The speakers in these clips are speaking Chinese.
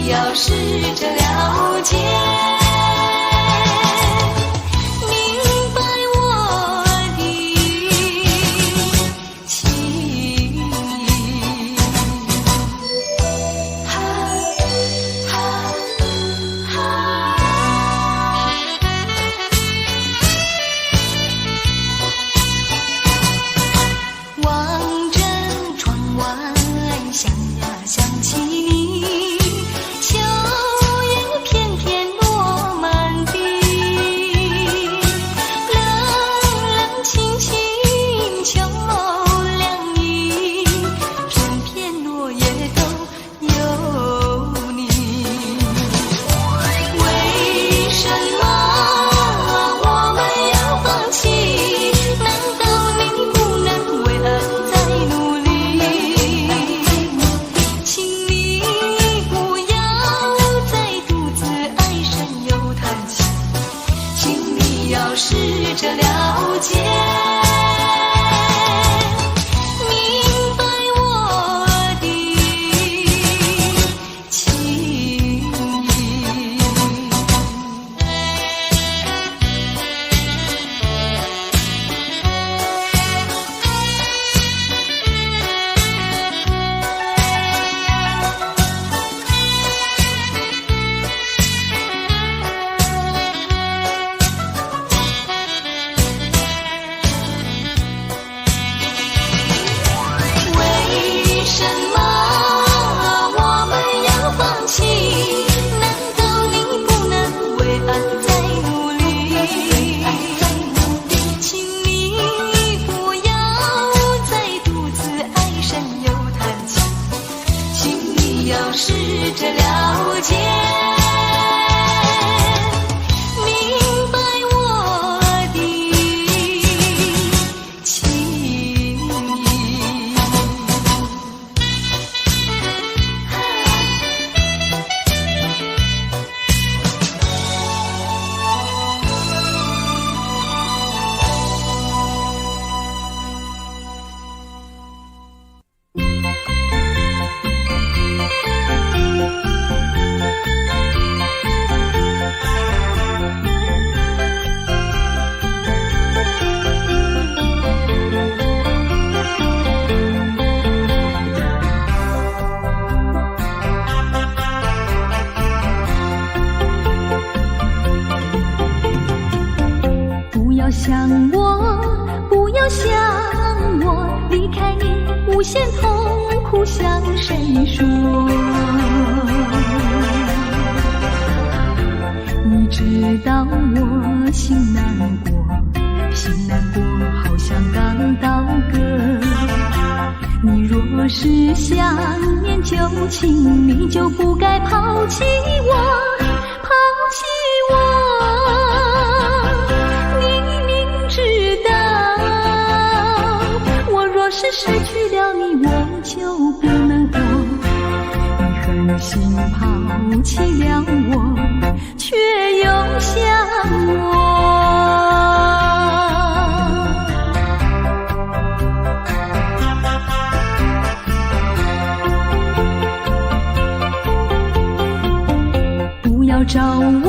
你要试着了解，明白我的情意。哈哈哈。望着窗外，想呀想起你，秋叶片片落满地，冷冷清清秋凉意，片片落叶都有你。为什么我们要放弃？难道你不能为爱再努力？请你不要再独自唉声又叹气，请你要试着了解，明白我的情意。为什么我们要放弃？难道你不能为爱再努力？请你不要再独自唉声又叹气，请你要试着了解，明白我的情意。不要想我，不要想我，离开你无限痛苦向谁说？你知道我心难过，心难过好像刚到歌。你若是想念旧情，你就不该抛弃我，抛弃我。你明知道，我若是失去了你，我就不能活。你狠心抛弃了我，却又想我。不要找我，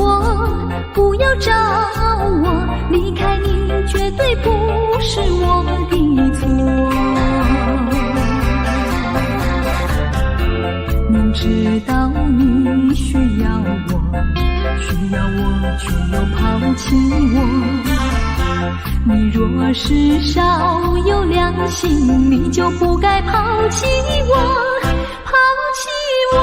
不要找我，离开你绝对不是我的错。明知道你需要我，却又抛弃我。你若是少有良心，你就不该抛弃我，抛弃我。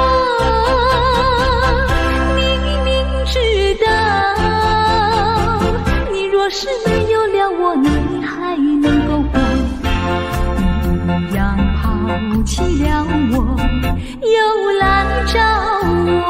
若是没有了我，你还能够活？你不要抛弃了我，又来找我。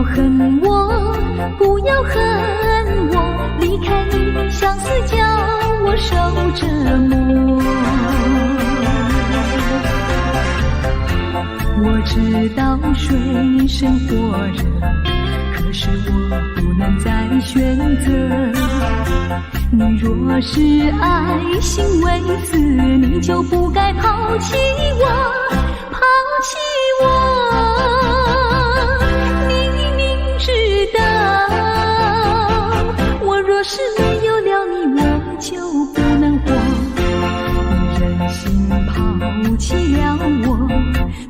恨我，水深火热，可是我不能再选择。你若是爱心为子，你就不该抛弃我，抛弃我。你明知道，我若是没有了你，我就不能活。你忍心抛弃了我，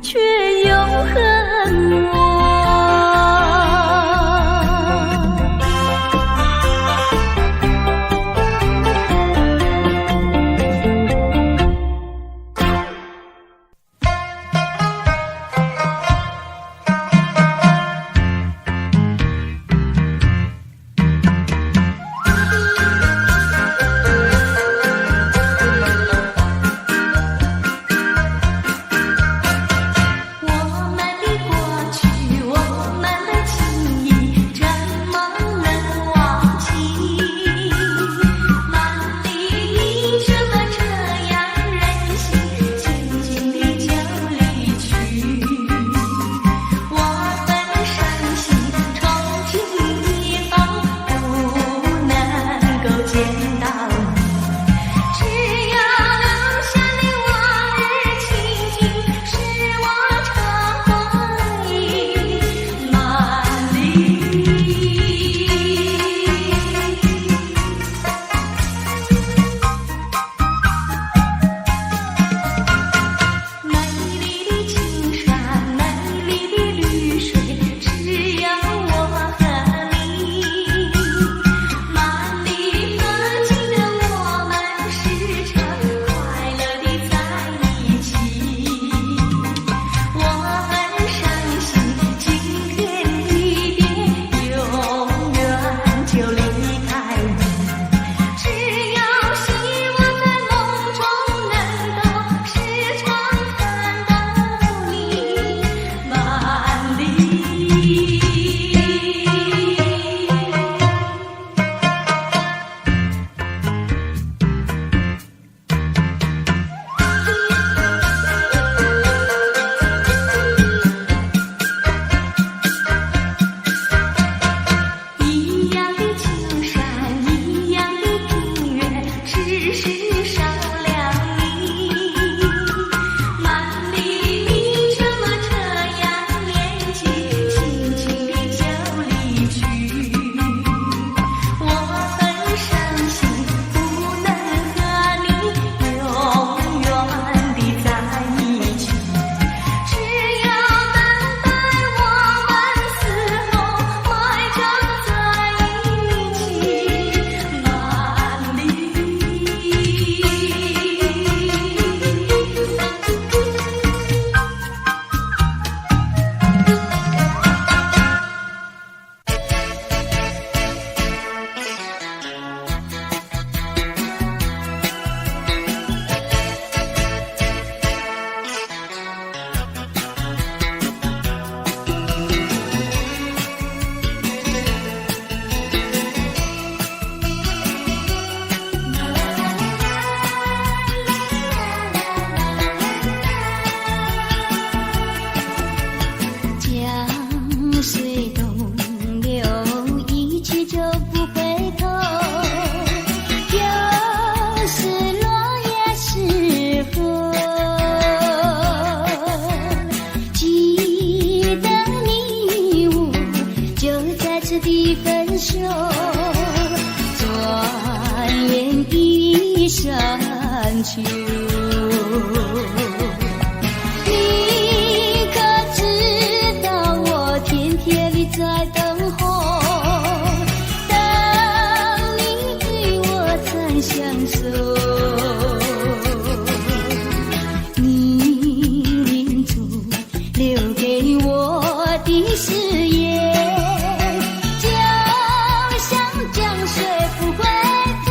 却又恨我。秋，你可知道我天天地在等候，等你与我再相守。你命中留给我的誓言，就像江水不回头。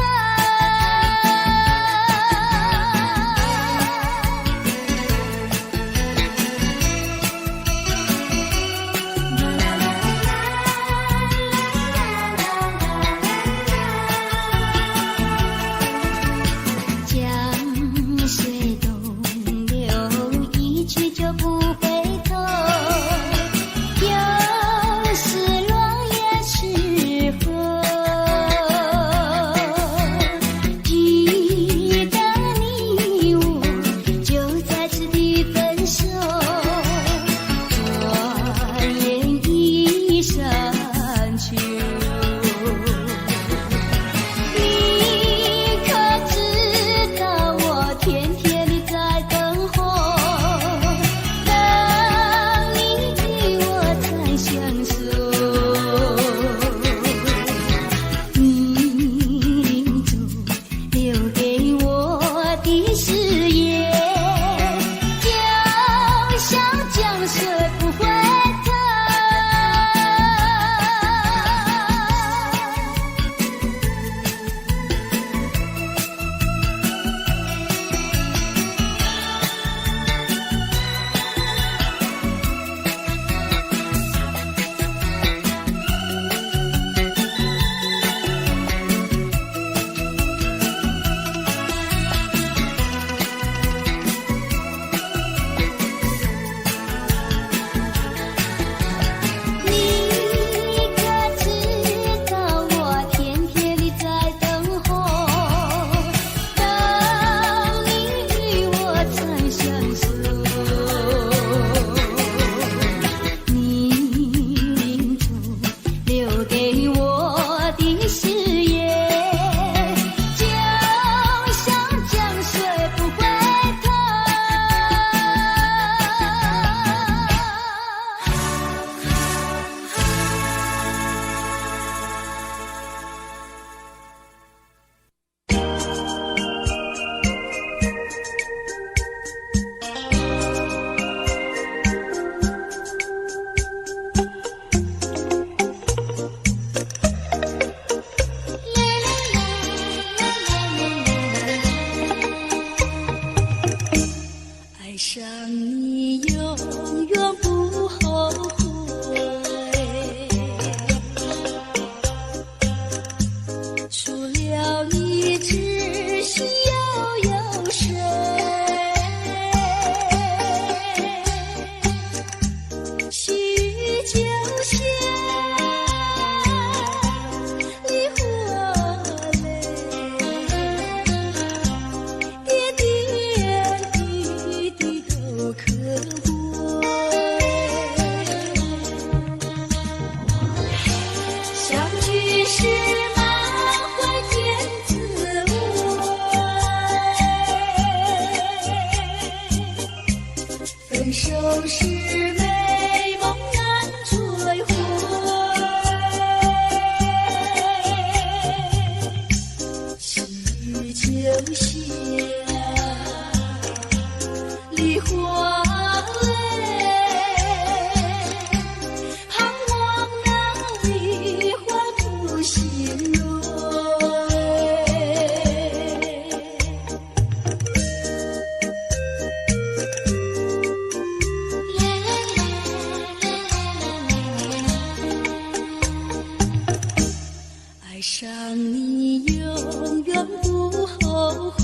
爱上你永远不后悔，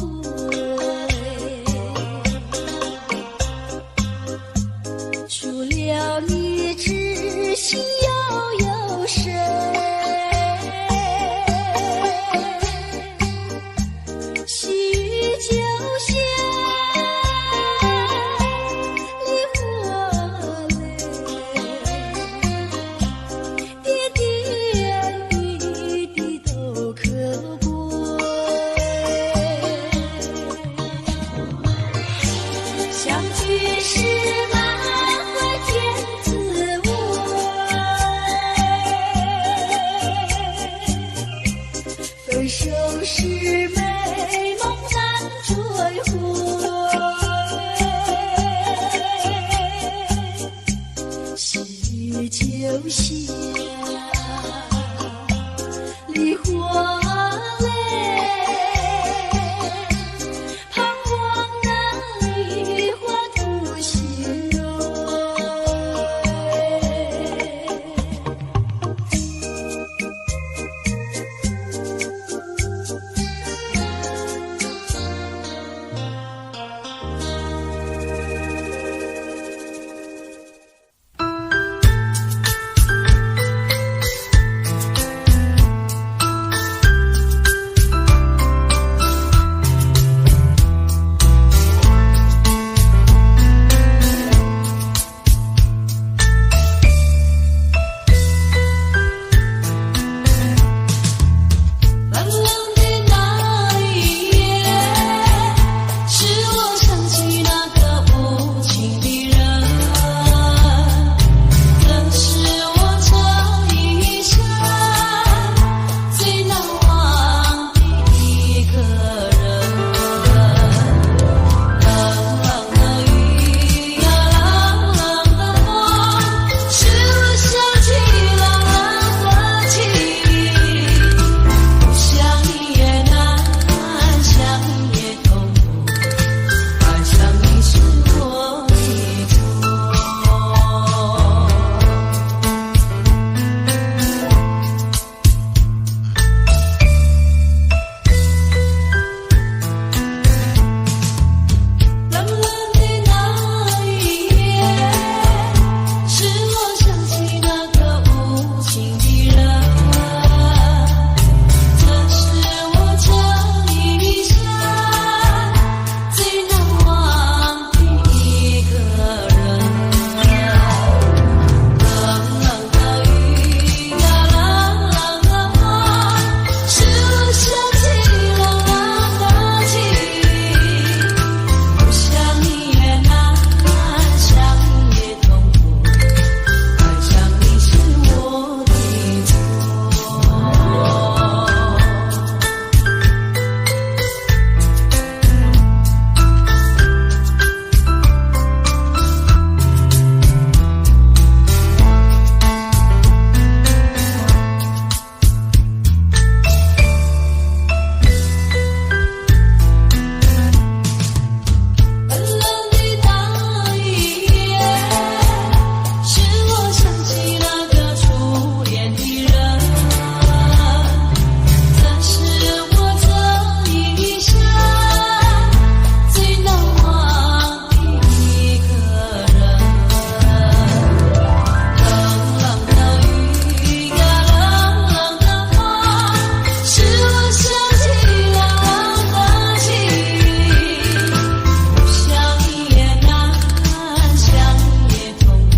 除了你知心又有谁？细雨就像梨花泪，点点滴滴都可贵。相聚时满怀甜滋味，分手时美梦难追回。细雨就像梨花泪，盼望那梨花吐心蕊。冷冷的那一夜，使我想起那个无情的人，曾是我这一生最难忘的一个人。冷冷的雨呀，冷冷的风，使我想起冷冷的情。不想你也难，想你也痛苦，爱上你是我的错。冷冷的那一夜，使我想起那个无情的人，曾是我这一生最难忘的一个人。冷冷的雨呀，冷冷的风，使我想起冷冷的情。不想你也难，想你也痛苦，爱上你是我的错。冷冷的那一夜，使我想起那个初恋的人，曾是我这一生最难忘的一个人。冷冷的雨呀，冷冷的风，使我想起冷冷的情。不想你也难，想你也痛苦，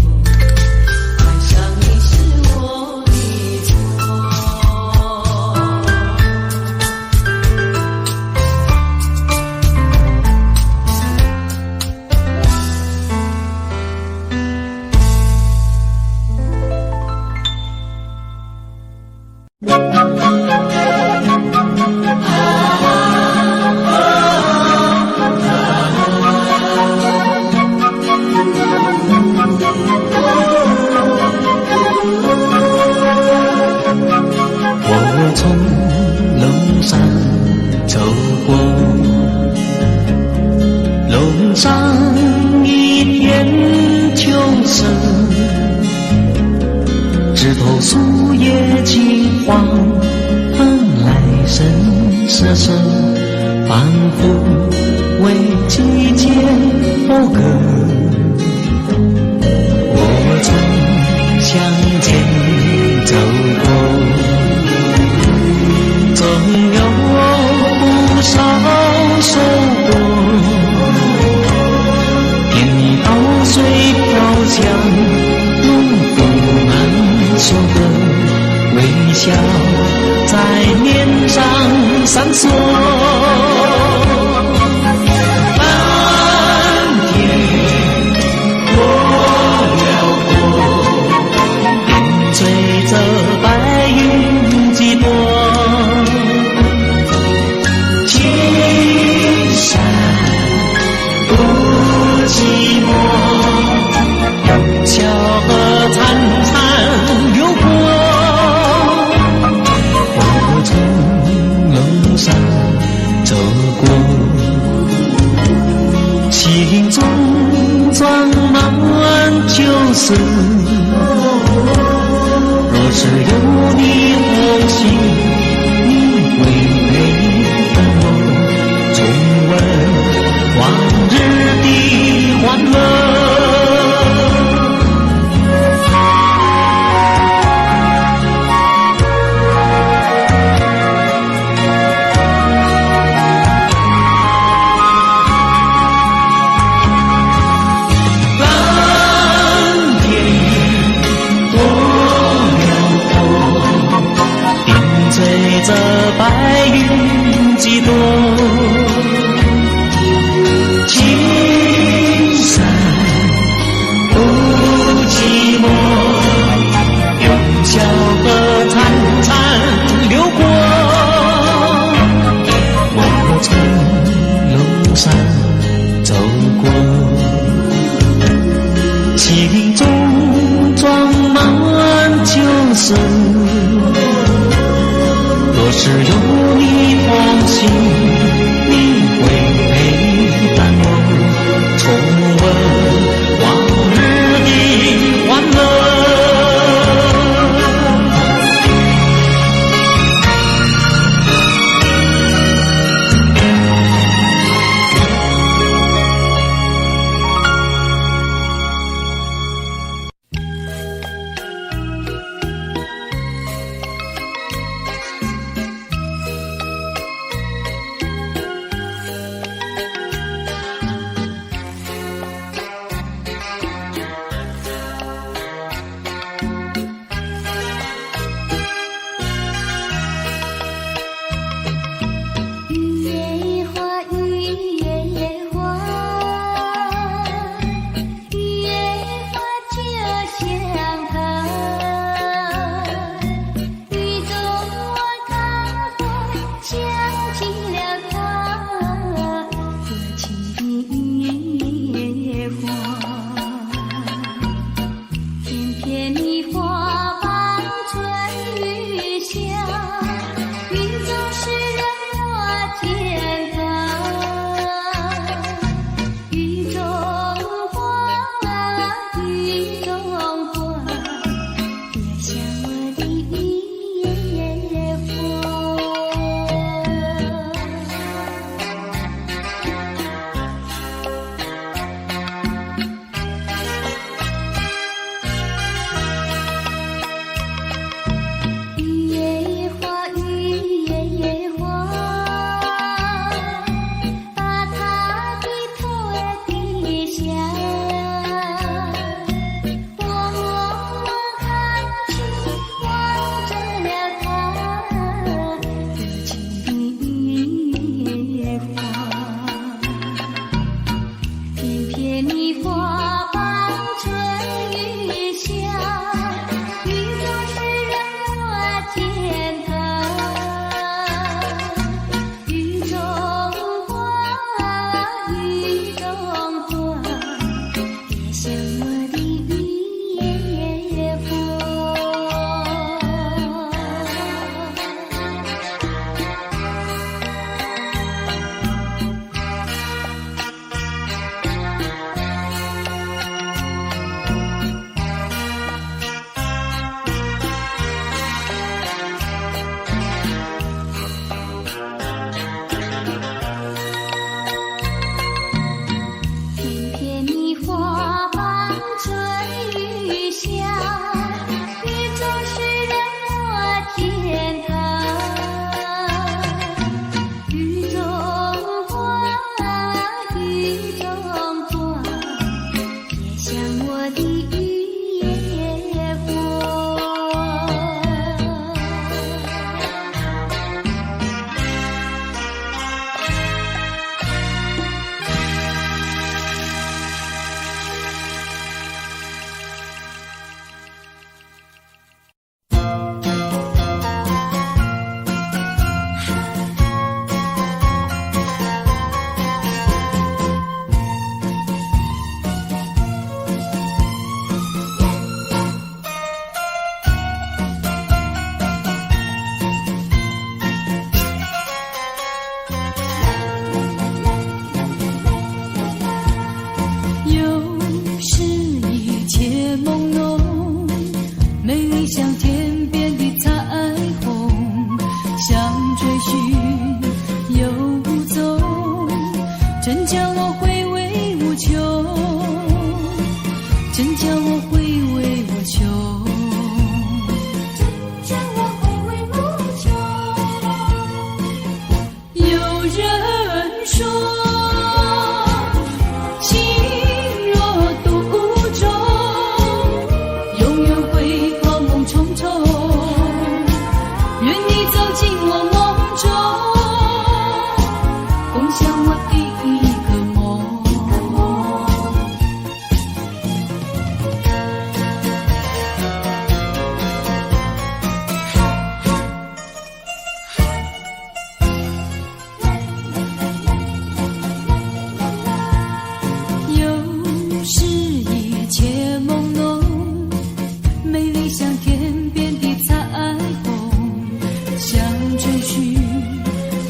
爱上你是我的错。我从龙山走过，龙上一片秋色，枝头树叶金黄。笑在脸上闪烁。蓝天过了过，点缀着白云几朵。青山不寂寞，有桥河潺潺流过。我从楼上走过，心中装满旧事。若是有你同行，你会陪伴我重温往日的欢乐。这白云几朵，青山不寂寞，有桥河潺潺流过。我从楼上走过，心中装满旧事。若是有你同行，你会陪伴我重温往日的欢乐。愿你走进我梦中，共享我第一个梦。有时一切朦胧，美丽像天边的彩虹，像追寻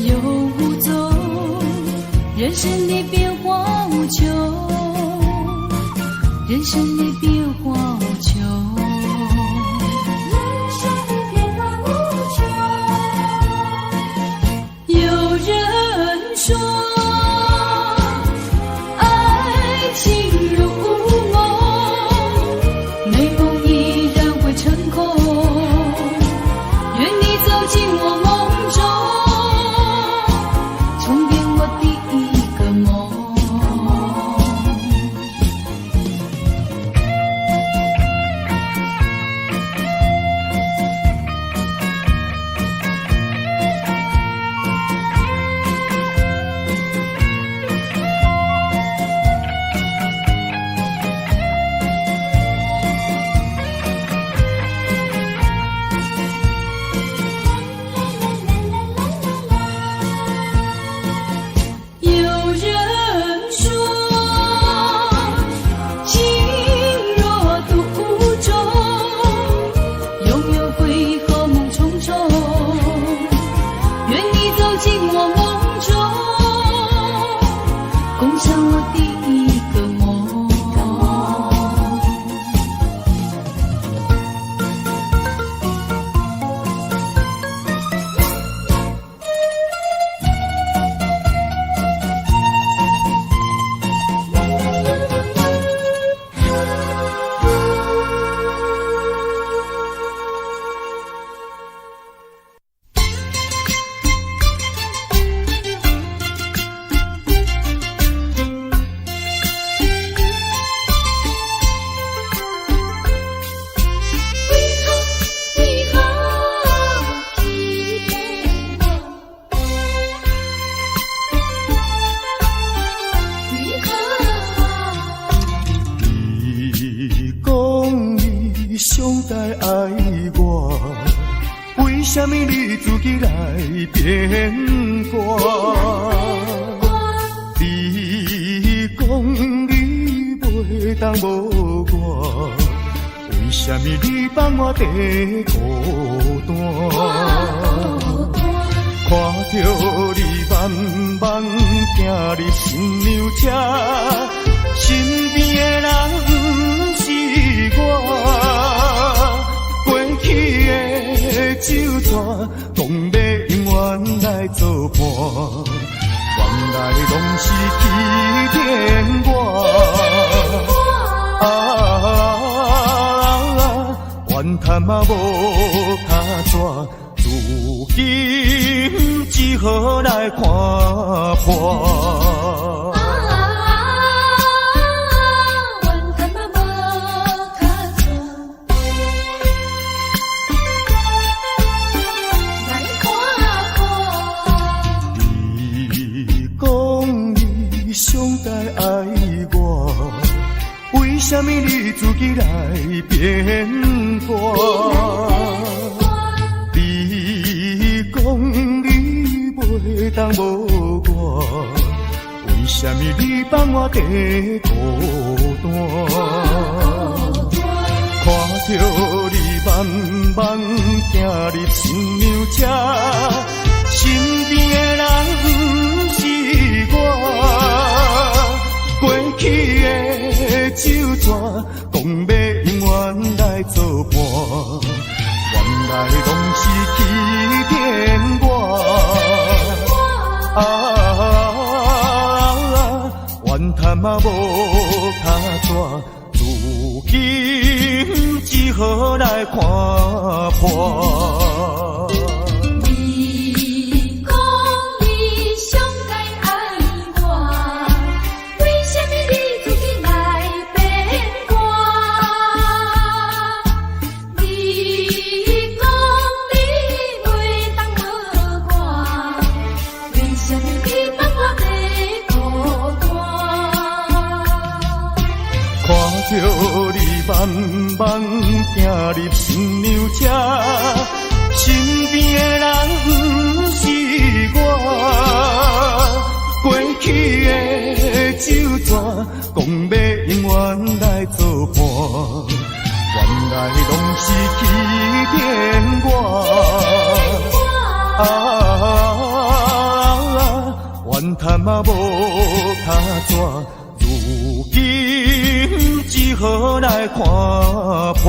又无踪，人生的变化无穷，人生的变化无穷，人生的变化无穷。有人说爱情如梦，美梦依然会成空，愿你走进我梦中，重编我第一个梦。有人说情若独钟，拥有会和梦重重，愿你走进我梦中，共享我第一个梦。上该爱我，为什么你自己来变卦？你讲你袂当无我，为什么你放我在孤单？看着你慢慢行入新娘车，身边的人不是我。过去的旧纸，讲要永远来作伴，原来拢是欺骗我。怨叹嘛无卡纸，如今只好来看破。上该爱我，为什么你自己来变卦？你讲你袂当无我，为什么你放我在孤单？看着你慢慢行入新娘车，身边的人不是我。过去的旧纸，讲要永远来作伴，原来拢是欺骗我。怨叹嘛无卡纸，如今只好来看破。慢慢行入新娘车，身边的人不是我，过去的旧纸，讲要永远来作伴，原来拢是欺骗我。怨叹嘛无卡纸。如今只好来看破。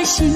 心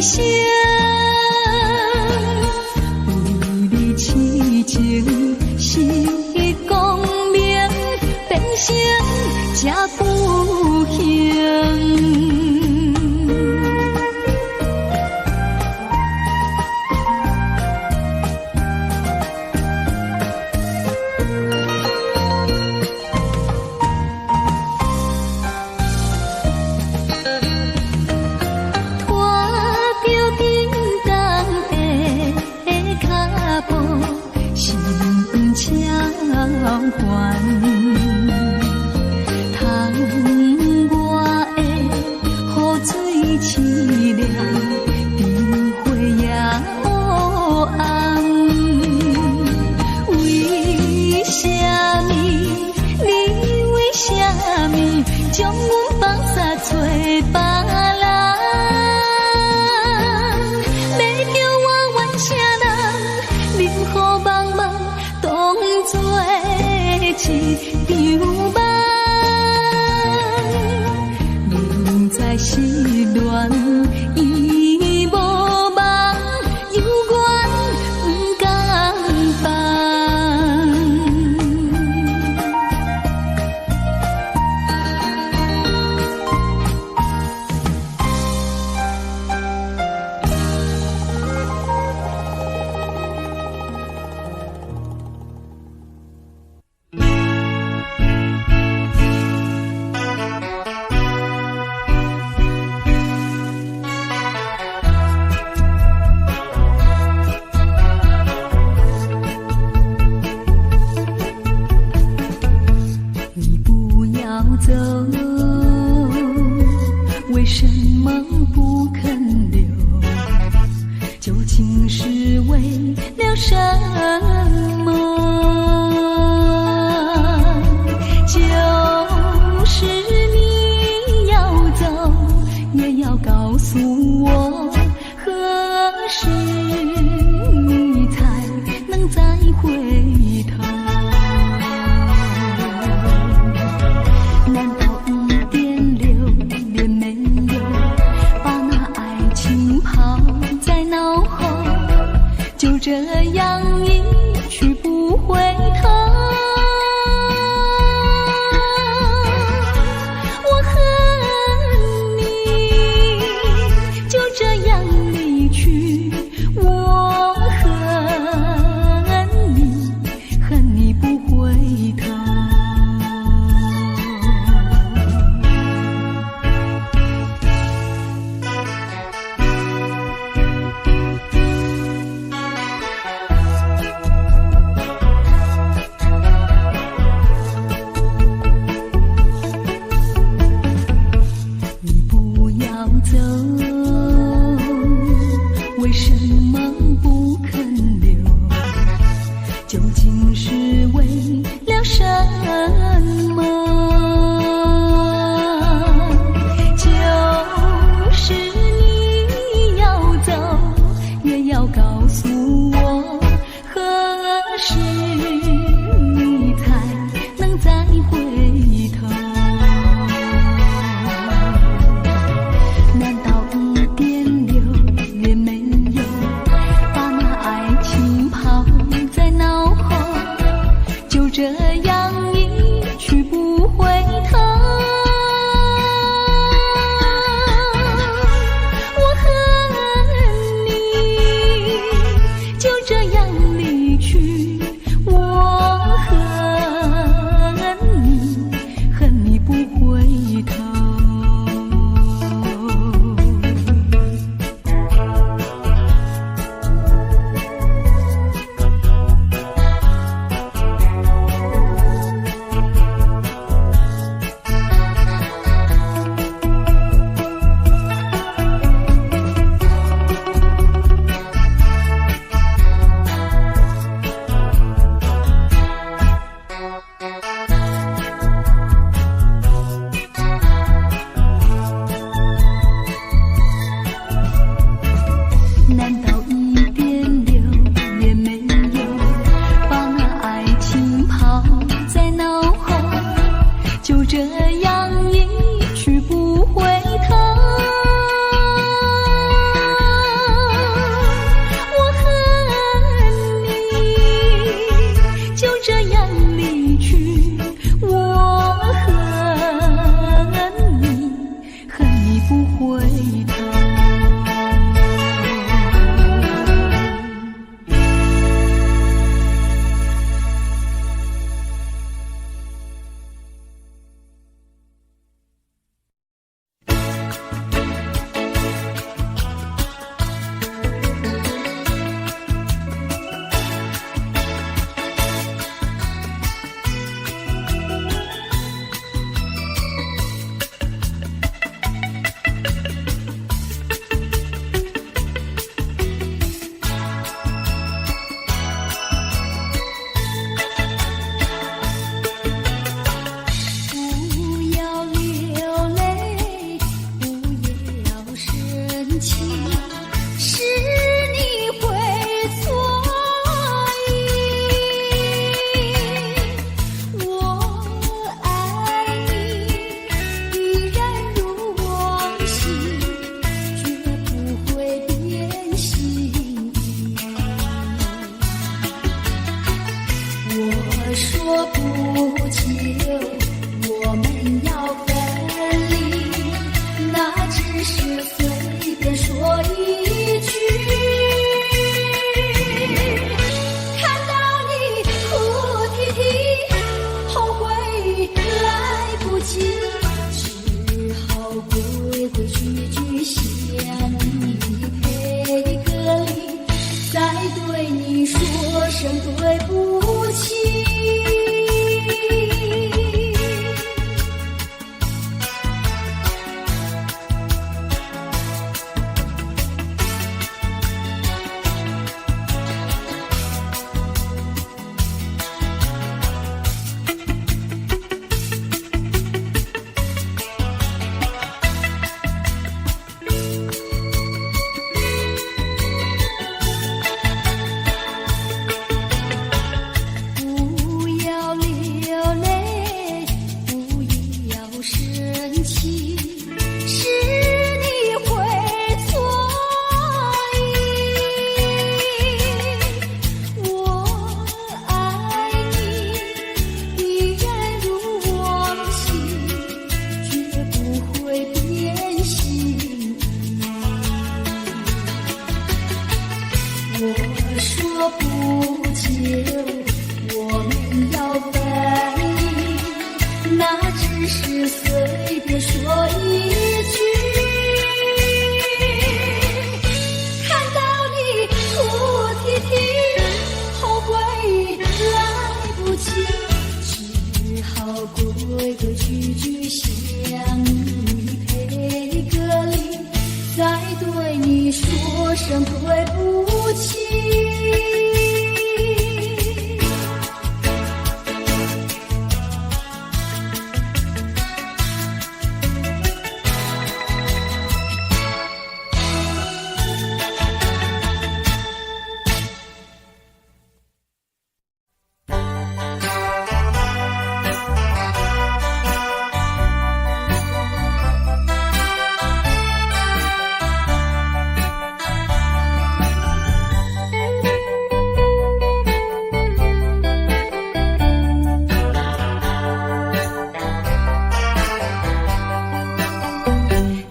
声，为你痴情是光明，变成这不幸。将阮放撒找别人，要叫我怨啥人？冷雨茫茫，当作一场梦。明知失恋已无望，犹原不甘放。走，为什么不肯留？究竟是为了什么？就是你要走，也要告诉我，何时你才能再回头？就这样一去不回头，我恨你，就这样离去，我恨你，恨你不回头。情，是你会错意。我爱你，依然如往昔，绝不会变心。我说不久，我们要分离，那只是随便说一句。看到你哭啼啼，后悔来不及，只好规规矩矩向你赔个礼，再对你说声对不起。不要流泪，不要生气，是你会错意。我爱你，依然如往昔，绝不会变心。我说不久，我们要分离，那只是随便说一句。看到你哭啼啼，后悔来不及，只好规规矩矩向你赔个礼，再对你说声对不起。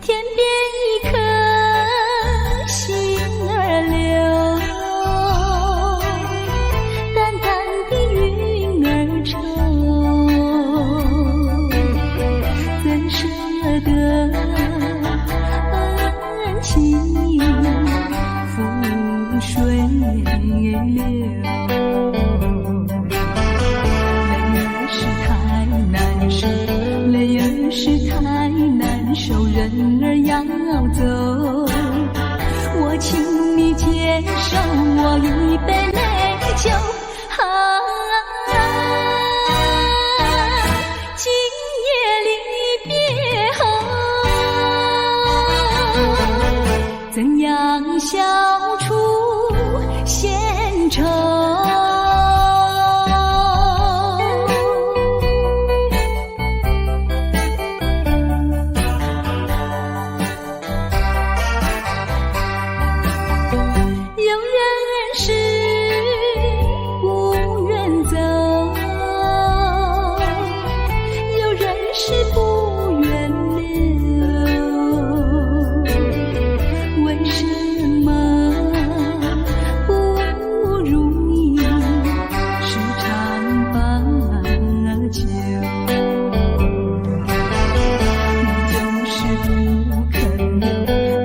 天边一颗星儿流，淡淡的云儿愁，怎舍得恩情覆水流？泪儿是太难受，泪儿是太难受，人儿要走，我请你接受我一杯美酒。今夜离别后，怎样消除闲愁？有人是不愿走，有人是不愿留，为什么不如意时常把酒？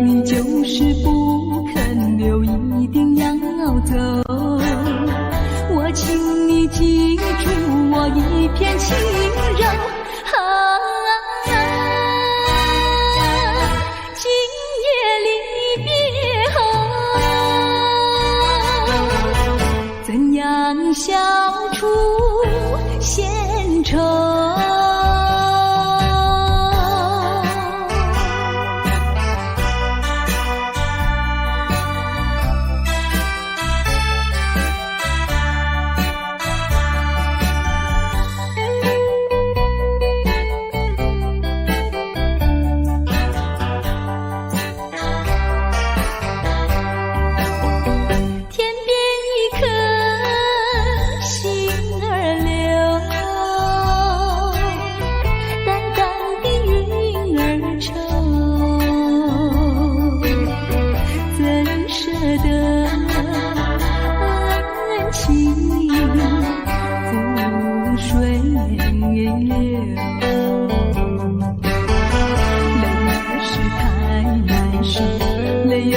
你就是不肯留，一定要走。我请你记住我一片情柔。今夜离别后，怎样消除闲愁？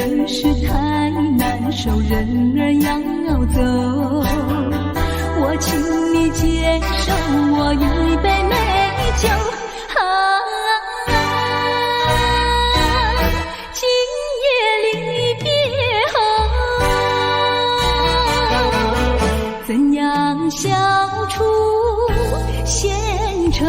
可是太难受，人儿要走，我请你接受我一杯美酒。今夜离别后，怎样消除闲愁？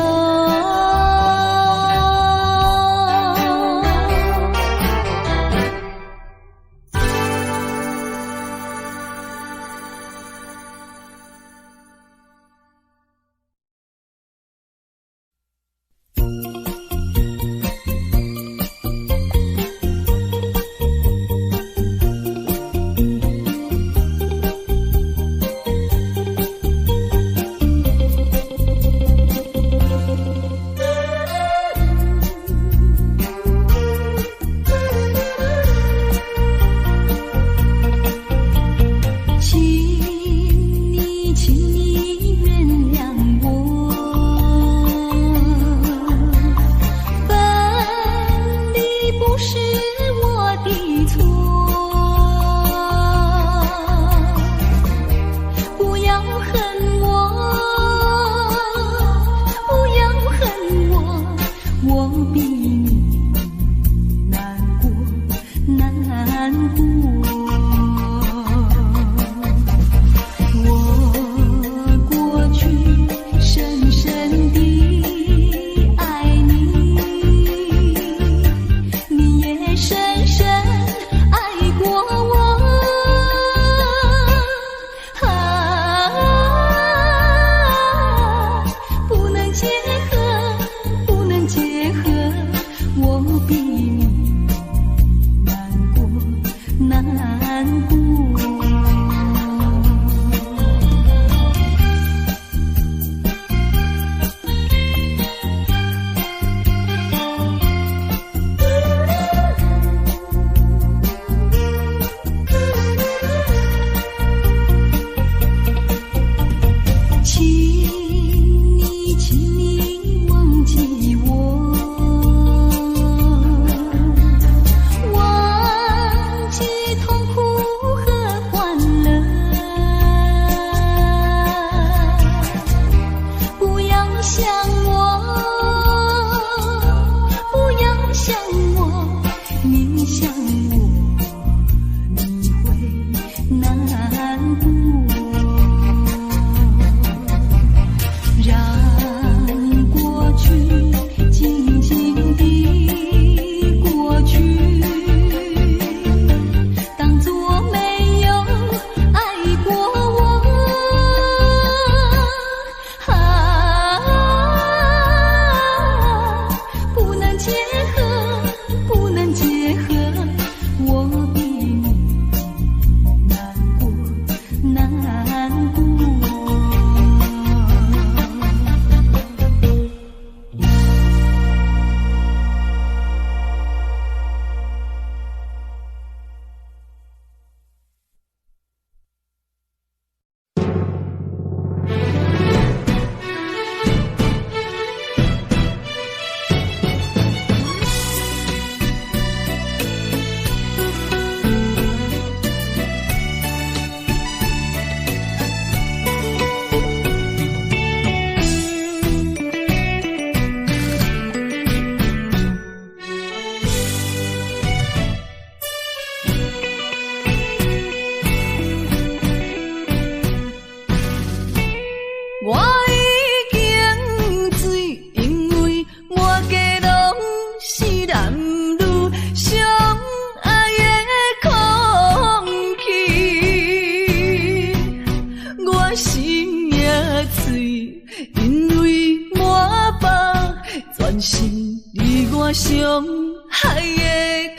伤害的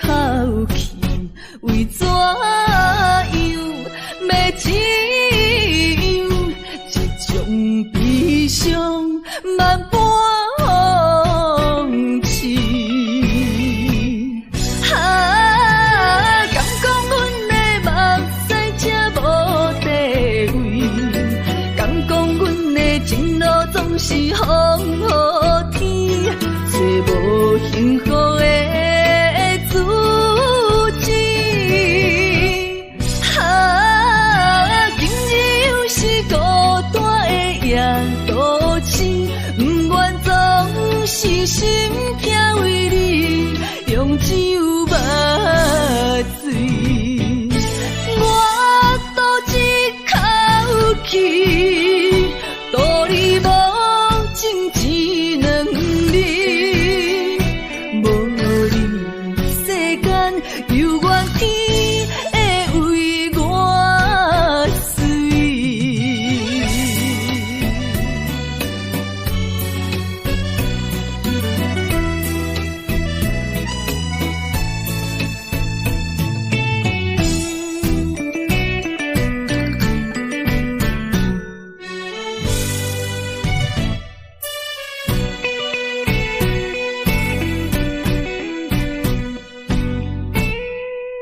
口气，为怎样要怎样？这种悲伤万般放弃。敢讲阮的目屎才无地位，敢讲阮的情路总是风雨天，找无幸福的自己。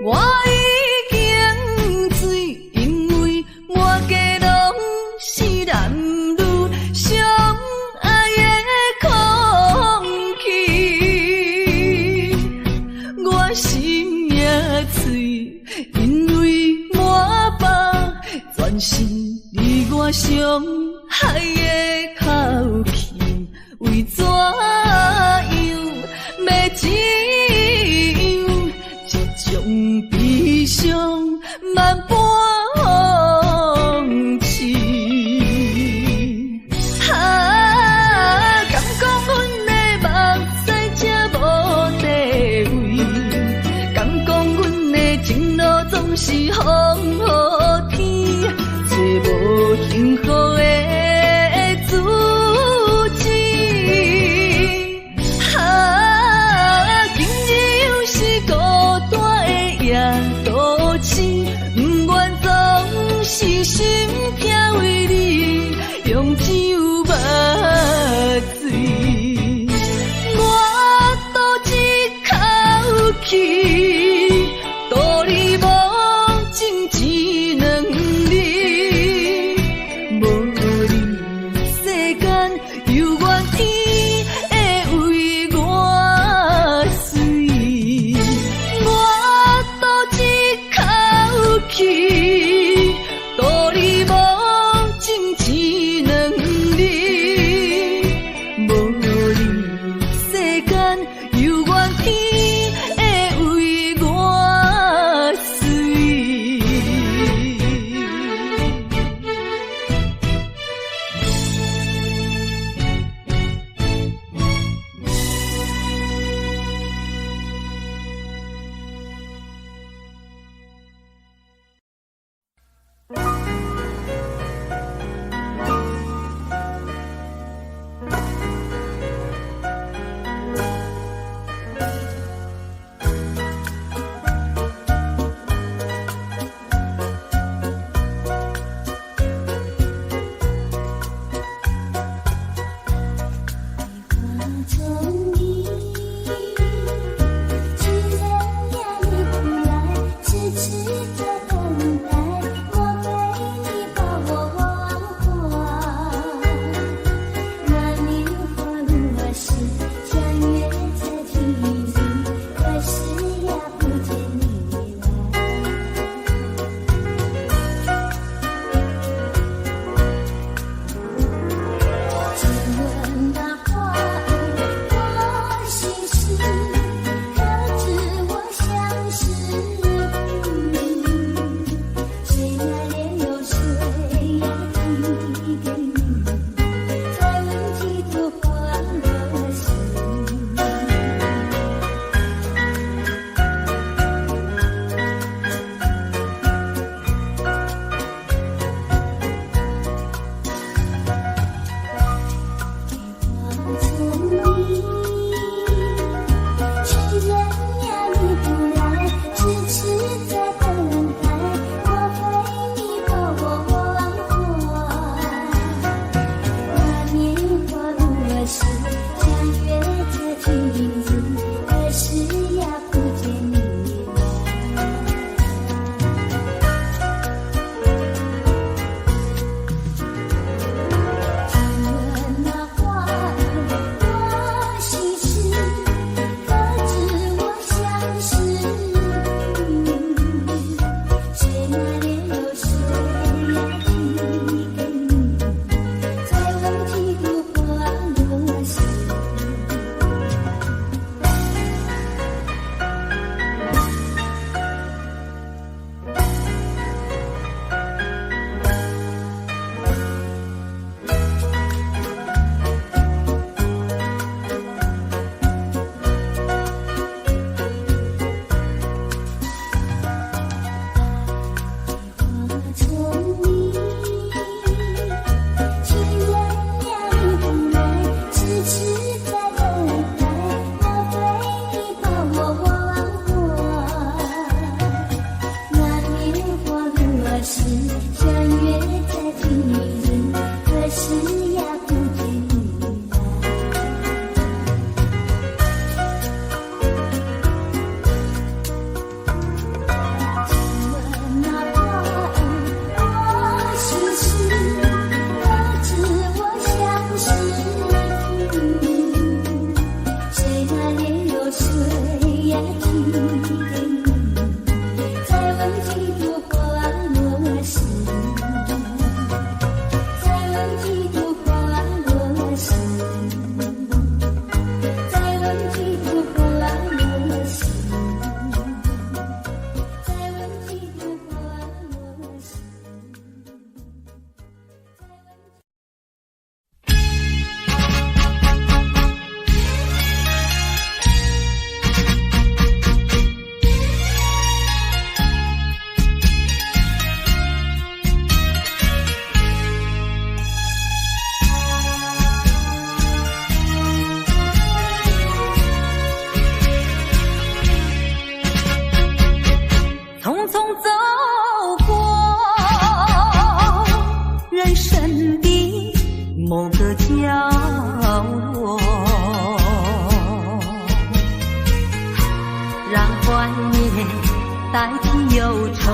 我已经醉，因为满街拢是男女相爱的空气，我心也碎，因为满腹全是你我相爱的口气，为怎样要怎样，这种悲伤万般放弃。敢讲阮的目屎才无地位，敢讲阮的情路总是风雨天，找无幸福的自己。今日又是孤单的夜都市，不愿总是心痛为你用酒目醉，我赌一口气，赌你无情只两日，无你世间犹原天会为我碎，我赌一口气，赌你无情只两日，无你世间犹原天会为我碎。从你，既然你不来，痴痴的等待，莫非你把我忘怀？那年花路儿时，相约在天际，可是呀不见你来。只问那花我心事，可知我相思？谁爱恋又谁呀提给你？再问几多欢乐事？从你，既然你不来，痴痴在等待，莫非你把我忘怀？那年花路儿时，相约在天际，可是呀不见你只问那花我心事，可知我相思？谁爱恋又谁呀提给你？再问几多欢乐事？从你，既然你不来，痴痴在等待，莫非你把我忘怀？那年花路儿时，相约在天际，可是呀不见你来。问几多欢乐事，再问几多欢乐事，再问几多欢乐事，再问几多欢乐事。匆匆走过人生的某个角落，让怀念代替忧愁，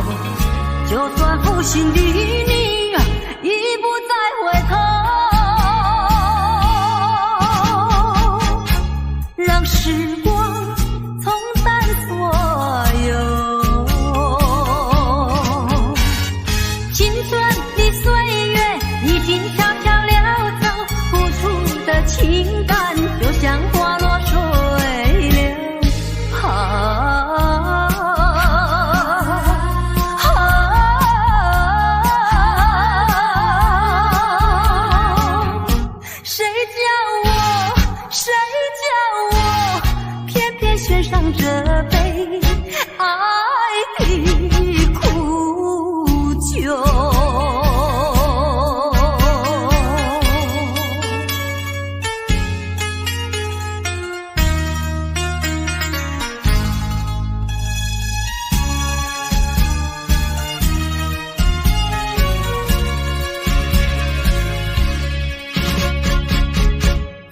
就算负心的你已不再回头，让时光冲淡所有。青春的岁月已经悄悄溜走，付出的情感就像花落水流。谁叫我偏偏选上这杯爱的苦酒？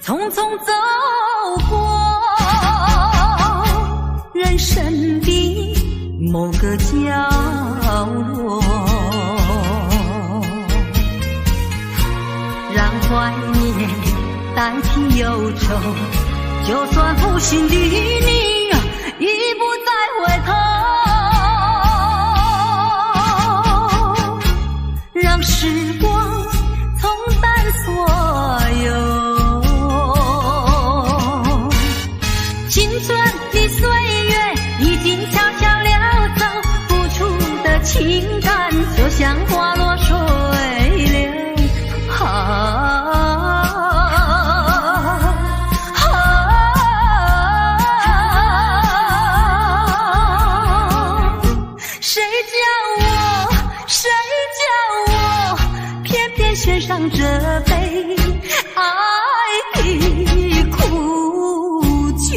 匆匆走过人生的某个角落，让怀念代替忧愁，就算负心的你已不再回头，让时光冲淡所有。青春的岁月已经悄悄溜走，付出的情感就像花落水流。谁叫我偏偏选上这杯爱的苦酒？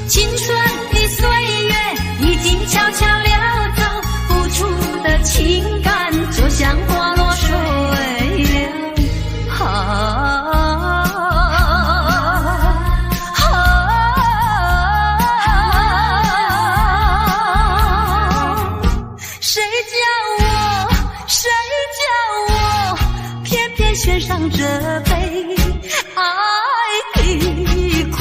青春的岁月已经悄悄溜走，付出的情感就像花落水流。谁叫我偏偏选上这杯爱的苦？